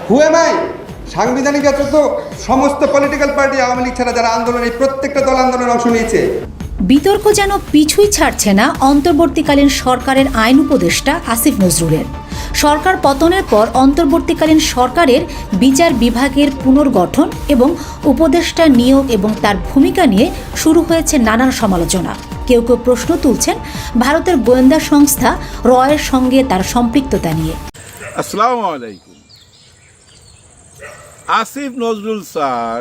Who am I? সাংবিধানিক তো সমস্ত পলিটিক্যাল পার্টি, আওয়ামী লীগ ছাড়া যারা আন্দোলনে, প্রত্যেকটা দল আন্দোলনে অংশ নিয়েছে। বিতর্ক যেন পিছুই ছাড়ছে না অন্তর্বর্তীকালীন সরকারের আইন উপদেষ্টা আসিফ নজরুলের। সরকার পতনের পর অন্তর্বর্তীকালীন সরকারের বিচার বিভাগের পুনর্গঠন এবং উপদেষ্টা নিয়োগ এবং তার ভূমিকা নিয়ে শুরু হয়েছে নানান সমালোচনা। কেউ কেউ প্রশ্ন তুলছেন ভারতের গোয়েন্দা সংস্থা রয়ের সঙ্গে তার সম্পৃক্ততা নিয়ে। আসসালামু আলাইকুম। আসিফ নজরুল স্যার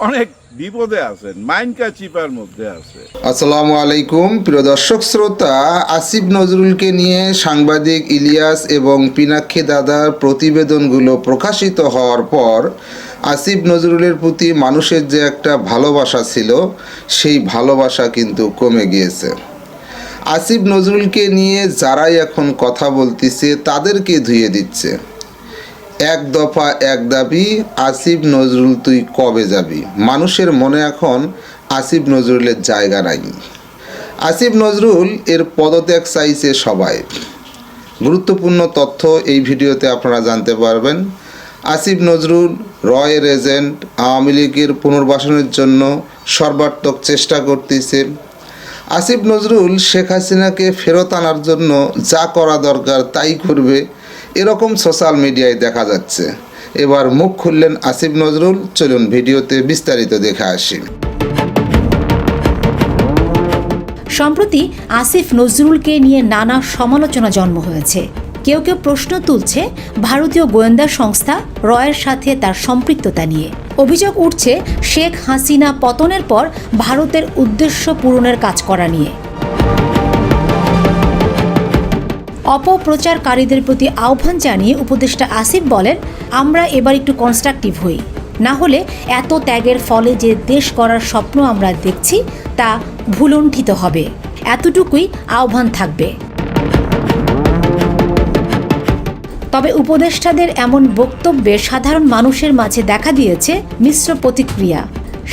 অনেক বিপদে আছেন, মাইনকা চিপার মধ্যে আছে। আসসালামু আলাইকুম প্রিয় দর্শক শ্রোতা, আসিফ নজরুলকে নিয়ে সাংবাদিক ইলিয়াস এবং পিনাক্ষী দাদার প্রতিবেদনগুলো প্রকাশিত হওয়ার পর আসিফ নজরুলের প্রতি মানুষের যে একটা ভালোবাসা ছিল, সেই ভালোবাসা কিন্তু কমে গিয়েছে। আসিফ নজরুলকে নিয়ে যারাই এখন কথা বলতেছে তাদেরকে ধুয়ে দিচ্ছে। এক দফা এক দাবি, আসিফ নজরুল তুই কবে যাবি? মানুষের মনে এখন আসিফ নজরুলের জায়গা নাই। আসিফ নজরুল এর পদত্যাগ চাইছে সবাই। গুরুত্বপূর্ণ তথ্য এই ভিডিওতে আপনারা জানতে পারবেন। আসিফ নজরুল রয়ের এজেন্ট, আওয়ামী লীগের পুনর্বাসনের জন্য সর্বাত্মক চেষ্টা করতেছে। আসিফ নজরুল শেখ হাসিনাকে ফেরত আনার জন্য যা করা দরকার তাই করবে, এরকম সোশ্যাল মিডিয়ায় দেখা যাচ্ছে। এবার মুখ খুললেন আসিফ নজরুল। চলুন ভিডিওতে বিস্তারিত দেখে আসি। সম্প্রতি আসিফ নজরুলকে নিয়ে নানা সমালোচনা জন্ম হয়েছে। কেউ কেউ প্রশ্ন তুলছে ভারতীয় গোয়েন্দা সংস্থা রয়ের সাথে তার সম্পৃক্ততা নিয়ে। অভিযোগ উঠছে শেখ হাসিনা পতনের পর ভারতের উদ্দেশ্য পূরণের কাজ করা নিয়ে। অপপ্রচারকারীদের প্রতি আহ্বান জানিয়ে উপদেষ্টা আসিফ বলেন, আমরা এবার একটু কনস্ট্রাকটিভ হই, না হলে এত ত্যাগের ফলে যে দেশ গড়ার স্বপ্ন আমরা দেখছি তা ভুলুণ্ঠিত হবে। এতটুকুই আহ্বান থাকবে। তবে উপদেষ্টাদের এমন বক্তব্যে সাধারণ মানুষের মাঝে দেখা দিয়েছে মিশ্র প্রতিক্রিয়া।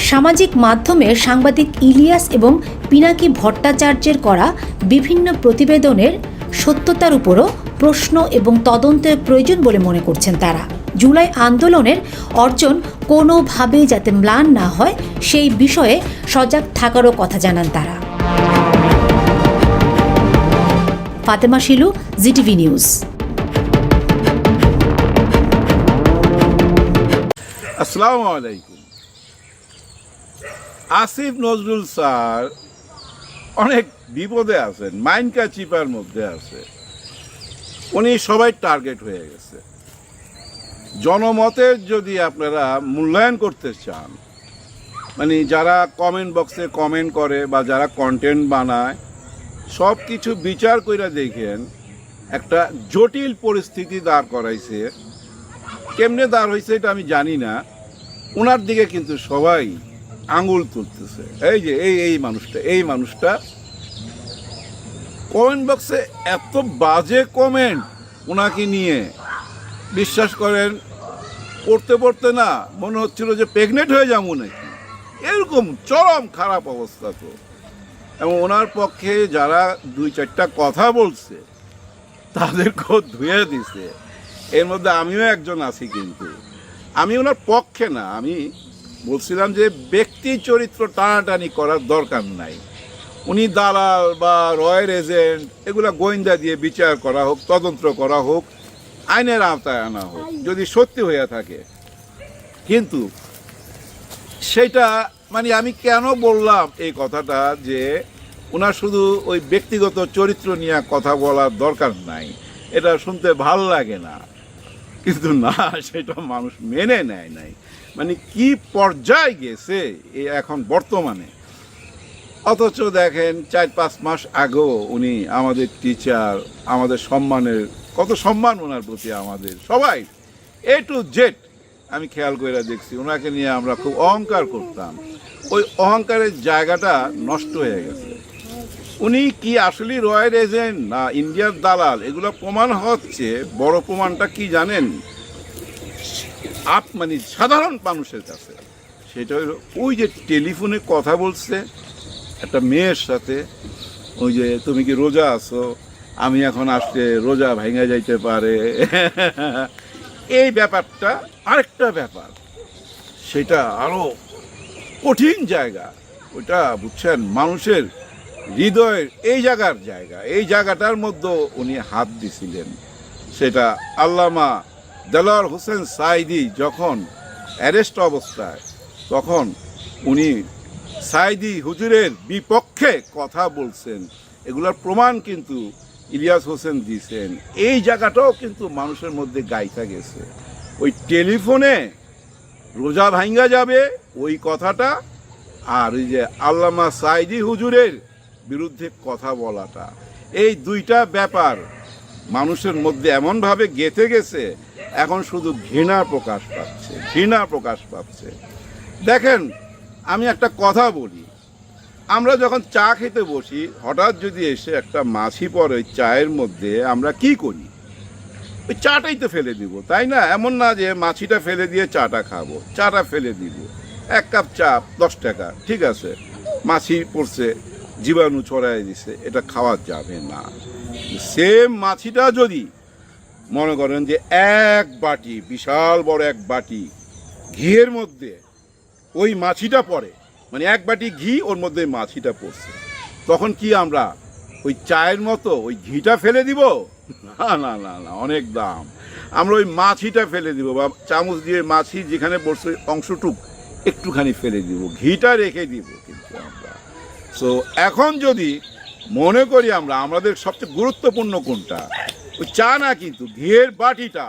সামাজিক মাধ্যমে সাংবাদিক ইলিয়াস এবং পিনাকি ভট্টাচার্যের করা বিভিন্ন প্রতিবেদনের সত্যতার উপরও প্রশ্ন এবং তদন্তের প্রয়োজন বলে মনে করছেন তারা। জুলাই আন্দোলনের অর্জন কোনোভাবেই যাতে ম্লান না হয় সেই বিষয়ে সজাগ থাকারও কথা জানান তারা। Fatema Shilu, GTV news. আসসালামু আলাইকুম। আসিফ নজরুল স্যার অনেক বিপদে আছেন, মাইনকা চিপার মধ্যে আছে। উনি সবাই টার্গেট হয়ে গেছে। জনমতের যদি আপনারা মূল্যায়ন করতে চান, মানে যারা কমেন্ট বক্সে কমেন্ট করে বা যারা কন্টেন্ট বানায়, সব কিছু বিচার কইরা দেখেন একটা জটিল পরিস্থিতি দাঁড় করাইছে। কেমনে দাঁড় হয়েছে এটা আমি জানি না। ওনার দিকে কিন্তু সবাই আঙুল তুলতেছে। এই যে এই মানুষটা কমেন্ট বক্সে এত বাজে কমেন্ট ওনাকে নিয়ে, বিশ্বাস করেন পড়তে পড়তে না মনে হচ্ছিল যে প্রেগনেন্ট হয়ে যাবো নাকি, এরকম চরম খারাপ অবস্থা। তো এবং ওনার পক্ষে যারা দুই চারটা কথা বলছে তাদেরকেও ধুয়ে দিছে। এর মধ্যে আমিও একজন আছি, কিন্তু আমি ওনার পক্ষে না। আমি বলছিলাম যে ব্যক্তি চরিত্র টানাটানি করার দরকার নাই। উনি দালাল বা রয়ের এজেন্ট, এগুলা গোয়েন্দা দিয়ে বিচার করা হোক, তদন্ত করা হোক, আইনের আওতায় আনা হোক যদি সত্যি হয়ে থাকে। কিন্তু সেটা মানে আমি কেন বললাম এই কথাটা, যে ওনার শুধু ওই ব্যক্তিগত চরিত্র নিয়ে কথা বলার দরকার নাই, এটা শুনতে ভাল লাগে না, কিন্তু না সেটা মানুষ মেনে নেয় নাই। মানে কি পর্যায়ে গেছে এখন বর্তমানে। অথচ দেখেন 4-5 মাস আগেও উনি আমাদের টিচার, আমাদের সম্মানের কত সম্মান ওনার প্রতি, আমাদের সবাই A to Z আমি খেয়াল করে দেখছি। ওনাকে নিয়ে আমরা খুব অহংকার করতাম। ওই অহংকারের জায়গাটা নষ্ট হয়ে গেছে। উনি কি আসলে রয়ের এজেন্ট না ইন্ডিয়ার দালাল, এগুলো প্রমাণ হচ্ছে। বড় প্রমাণটা কি জানেন? মানে সাধারণ মানুষের কাছে সেটা হলো ওই যে টেলিফোনে কথা বলছে একটা মেয়ের সাথে, ওই যে তুমি কি রোজা আছো, আমি এখন আসলে রোজা ভেঙে যাইতে পারে, এই ব্যাপারটা আরেকটা ব্যাপার, সেটা আরো কঠিন জায়গা। ওটা বুঝছেন, মানুষের হৃদয়ের এই জায়গাটার মধ্যে উনি হাত দিছিলেন। সেটা আল্লামা দেলোয়ার হোসেন সাঈদী যখন অ্যারেস্ট অবস্থায়, তখন উনি সাঈদী হুজুরের বিপক্ষে কথা বলছেন। এগুলোর প্রমাণ কিন্তু ইলিয়াস হোসেন দিয়েছেন। এই জায়গাটাও কিন্তু মানুষের মধ্যে গাইতা গেছে। ওই টেলিফোনে রোজা ভাঙ্গা যাবে ওই কথাটা, আর ওই যে আল্লামা সাঈদী হুজুরের বিরুদ্ধে কথা বলাটা, এই দুইটা ব্যাপার মানুষের মধ্যে এমনভাবে গেঁথে গেছে, এখন শুধু ঘৃণা প্রকাশ পাচ্ছে। দেখেন, আমি একটা কথা বলি, আমরা যখন চা খেতে বসি, হঠাৎ যদি এসে একটা মাছি পড়ে ওই চায়ের মধ্যে, আমরা কি করি? ওই চাটাই তো ফেলে দিব, তাই না? এমন না যে মাছিটা ফেলে দিয়ে চাটা খাবো, চাটা ফেলে দিব। এক কাপ চা 10 টাকা, ঠিক আছে, মাছি পড়ছে, জীবাণু ছড়াই দিছে, এটা খাওয়া যাবে না। সেম মাছিটা যদি মনে করেন যে এক বাটি, বিশাল বড় এক বাটি ঘিয়ের মধ্যে ওই মাছিটা পড়ে, মানে এক বাটি ঘি ওর মধ্যে মাছিটা পড়ছে, তখন কি আমরা ওই চায়ের মতো ওই ঘিটা ফেলে দিব? না না না না, অনেক দাম। আমরা ওই মাছিটা ফেলে দিব, বা চামচ দিয়ে মাছি যেখানে পড়ছে অংশটুক একটুখানি ফেলে দিব, ঘিটা রেখে দিব। কিন্তু আমরা সো এখন যদি মনে করি আমরা, আমাদের সবচেয়ে গুরুত্বপূর্ণ কোনটা? ওই চা না, কিন্তু ঘিয়ের বাটিটা।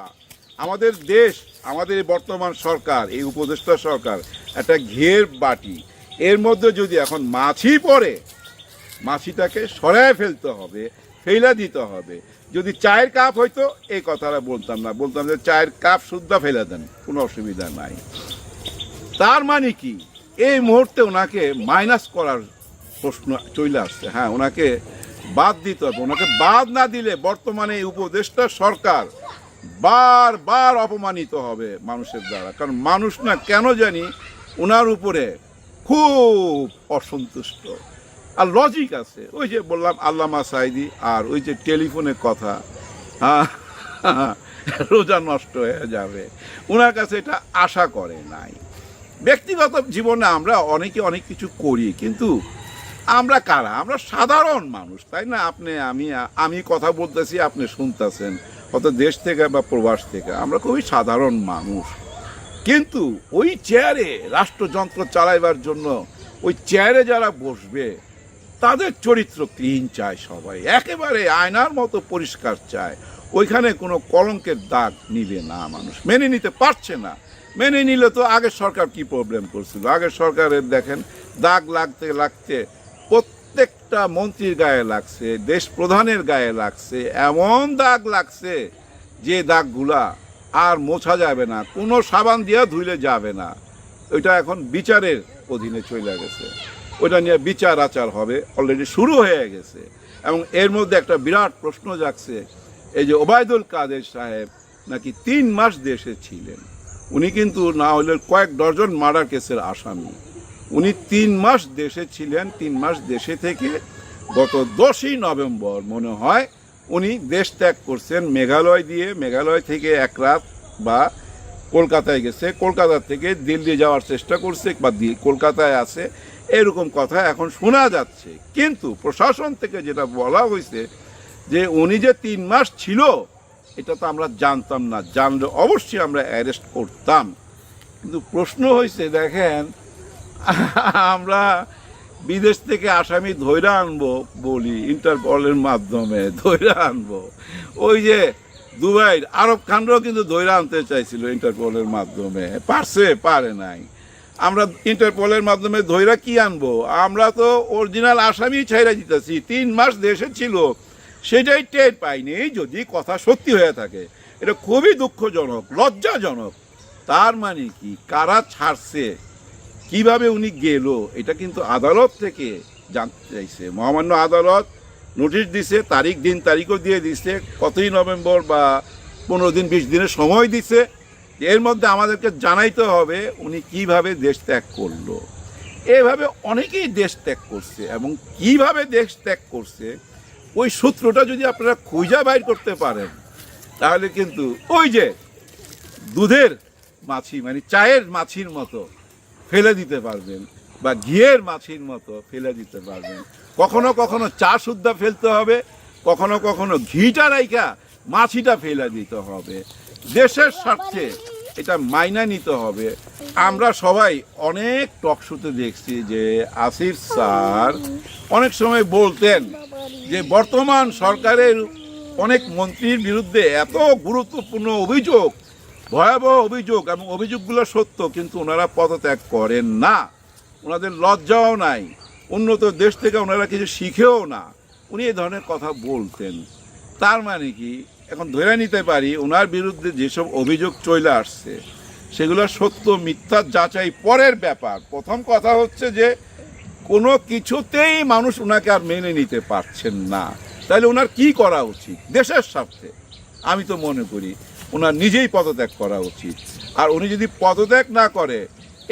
আমাদের দেশ, আমাদের বর্তমান সরকার, এই উপদেষ্টা সরকার, একটা ঘিয়ের বাটি, এর মধ্যে যদি এখন মাছি পড়ে, মাছিটাকে সরায় ফেলতে হবে, ফেলা দিতে হবে। যদি চায়ের কাপ হইতো এই কথাটা বলতাম না, বলতাম যে চায়ের কাপ শুদ্ধা ফেলে দেন, কোনো অসুবিধা নাই। তার মানে কি, এই মুহূর্তে ওনাকে মাইনাস করার প্রশ্ন চলে আসছে। হ্যাঁ, ওনাকে বাদ দিতে হবে। ওনাকে বাদ না দিলে বর্তমানে এই উপদেষ্টা সরকার বারবার অপমানিত হবে মানুষের দ্বারা। কারণ মানুষ না কেন জানি ওনার উপরে খুব অসন্তুষ্ট। আর লজিক আছে, ওই যে বললাম আল্লামা সাঈদী, আর ওই যে টেলিফোনের কথা, রোজা নষ্ট হয়ে যাবে, ওনার কাছে এটা আশা করে নাই। ব্যক্তিগত জীবনে আমরা অনেকে অনেক কিছু করি, কিন্তু আমরা কারা? আমরা সাধারণ মানুষ, তাই না? আমি কথা বলতেছি, আপনি শুনতেছেন, কত দেশ থেকে বা প্রবাস থেকে, আমরা খুবই সাধারণ মানুষ। কিন্তু ওই চেয়ারে রাষ্ট্রযন্ত্র চালাইবার জন্য ওই চেয়ারে যারা বসবে, তাদের চরিত্র ক্লিন চায় সবাই, একেবারে আয়নার মতো পরিষ্কার চায়। ওইখানে কোনো কলঙ্কের দাগ নিবে না, মানুষ মেনে নিতে পারছে না। মেনে নিলে তো আগের সরকার কি প্রবলেম করছিল? আগের সরকারের দেখেন, দাগ লাগতে লাগতে প্রত্যেকটা মন্ত্রীর গায়ে লাগছে, দেশ প্রধানের গায়ে লাগছে, এমন দাগ লাগছে যে দাগগুলা আর মোছা যাবে না, কোনো সাবান দিয়ে ধুইলে যাবে না। ওইটা এখন বিচারের অধীনে চলে গেছে, ওইটা নিয়ে বিচার আচার হবে, অলরেডি শুরু হয়ে গেছে। এবং এর মধ্যে একটা বিরাট প্রশ্ন জাগছে, এই যে ওবায়দুল কাদের সাহেব নাকি 3 মাস দেশে ছিলেন। উনি কিন্তু না হলে কয়েক ডজন মার্ডার কেসের আসামি। উনি 3 মাস দেশে ছিলেন। 3 মাস দেশে থেকে গত 10ই নভেম্বর মনে হয় উনি দেশ ত্যাগ করছেন মেঘালয় দিয়ে। মেঘালয় থেকে এক রাত বা কলকাতায় গেছে, কলকাতা থেকে দিল্লি যাওয়ার চেষ্টা করছে, বা কলকাতায় আছে, এরকম কথা এখন শোনা যাচ্ছে। কিন্তু প্রশাসন থেকে যেটা বলা হয়েছে যে উনি যে 3 মাস ছিল, এটা তো আমরা জানতাম না, জানলে অবশ্যই আমরা অ্যারেস্ট করতাম। কিন্তু প্রশ্ন হয়েছে, দেখেন, আমরা বিদেশ থেকে আসামি ধইরা আনবো বলি, ইন্টারপলের মাধ্যমে ধইরা আনবো। ওই যে দুবাইয়ের আরব খানরাও কিন্তু ধইরা আনতে চাইছিল ইন্টারপলের মাধ্যমে, পারে নাই। আমরা ইন্টারপলের মাধ্যমে ধইরা কি আনবো? আমরা তো অরিজিনাল আসামি ছাইরা দিতেছি। 3 মাস দেশে ছিল, সেটাই টের পাইনি। যদি কথা সত্যি হয়ে থাকে, এটা খুবই দুঃখজনক, লজ্জাজনক। তার মানে কি, কারা ছাড়ছে, কিভাবে উনি গেল, এটা কিন্তু আদালত থেকে জানতে চাইছে। মহামান্য আদালত নোটিশ দিছে, দিন তারিখও দিয়ে দিছে, কতই নভেম্বর বা 15 দিন 20 দিনের সময় দিছে। এর মধ্যে আমাদেরকে জানাইতে হবে উনি কিভাবে দেশ ত্যাগ করলো। এভাবে অনেকেই দেশ ত্যাগ করছে, এবং কিভাবে দেশ ত্যাগ করছে ওই সূত্রটা যদি আপনারা খুঁজে বাইর করতে পারেন, তাহলে কিন্তু ওই যে দুধের মাছি মানে চায়ের মাছির মতো ফেলে দিতে পারবেন, বা ঘিয়ের মাছির মতো ফেলে দিতে পারবেন। কখনো কখনো চা সুদ্ধা ফেলতে হবে, কখনো কখনো ঘিটা রাইখা মাছিটা ফেলে দিতে হবে। দেশের স্বার্থে এটা মাইনা নিতে হবে। আমরা সবাই অনেক টকশোতে দেখছি যে আসিফ স্যার অনেক সময় বলতেন যে বর্তমান সরকারের অনেক মন্ত্রীর বিরুদ্ধে এত গুরুত্বপূর্ণ অভিযোগ, ভয়াবহ অভিযোগ, এবং অভিযোগগুলো সত্য, কিন্তু ওনারা পদত্যাগ করেন না, ওনাদের লজ্জাও নাই, উন্নত দেশ থেকে ওনারা কিছু শিখেও না। উনি এই ধরনের কথা বলতেন। তার মানে কি এখন ধরে নিতে পারি ওনার বিরুদ্ধে যেসব অভিযোগ চলে আসছে সেগুলো সত্য মিথ্যা যাচাই পরের ব্যাপার। প্রথম কথা হচ্ছে যে কোনো কিছুতেই মানুষ ওনাকে আর মেনে নিতে পারছেন না। তাহলে ওনার কি করা উচিত দেশের স্বার্থে? আমি তো মনে করি ওনার নিজেই পদত্যাগ করা উচিত। আর উনি যদি পদত্যাগ না করে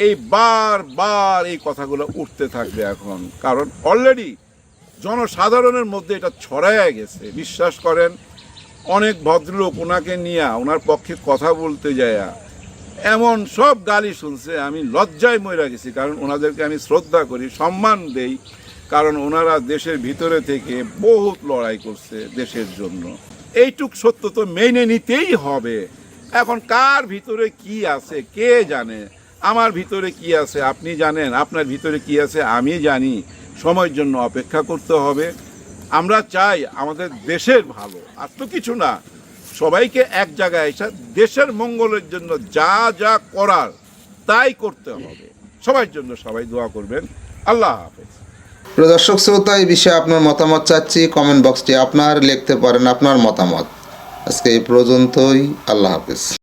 এই বারবার এই কথাগুলো উঠতে থাকবে এখন, কারণ অলরেডি জনসাধারণের মধ্যে এটা ছড়ায় গেছে। বিশ্বাস করেন, অনেক ভদ্রলোক ওনাকে নিয়ে ওনার পক্ষে কথা বলতে যায় এমন সব গালি শুনছে, আমি লজ্জায় মরে গেছি। কারণ ওনাদেরকে আমি শ্রদ্ধা করি, সম্মান দেই, কারণ ওনারা দেশের ভিতরে থেকে বহুত লড়াই করছে দেশের জন্য। এইটুক সত্য তো মেনে নিতেই হবে। এখন কার ভিতরে কি আছে কে জানে? আমার ভিতরে কি আছে আপনি জানেন, আপনার ভিতরে কি আছে আমি জানি। সময়ের জন্য অপেক্ষা করতে হবে। আমরা চাই আমাদের দেশের ভালো, আর তো কিছু না। সবাইকে এক জায়গায় এসে দেশের মঙ্গলের জন্য যা যা করার তাই করতে হবে। সবার জন্য সবাই দোয়া করবেন। আল্লাহ হাফেজ। প্রিয় দর্শক শ্রোতা, এই বিষয়ে আপনার মতামত চাচ্ছি। কমেন্ট বক্সটি আপনার লিখতে পারেন আপনার মতামত। আজকে এই পর্যন্তই। আল্লাহ হাফেজ।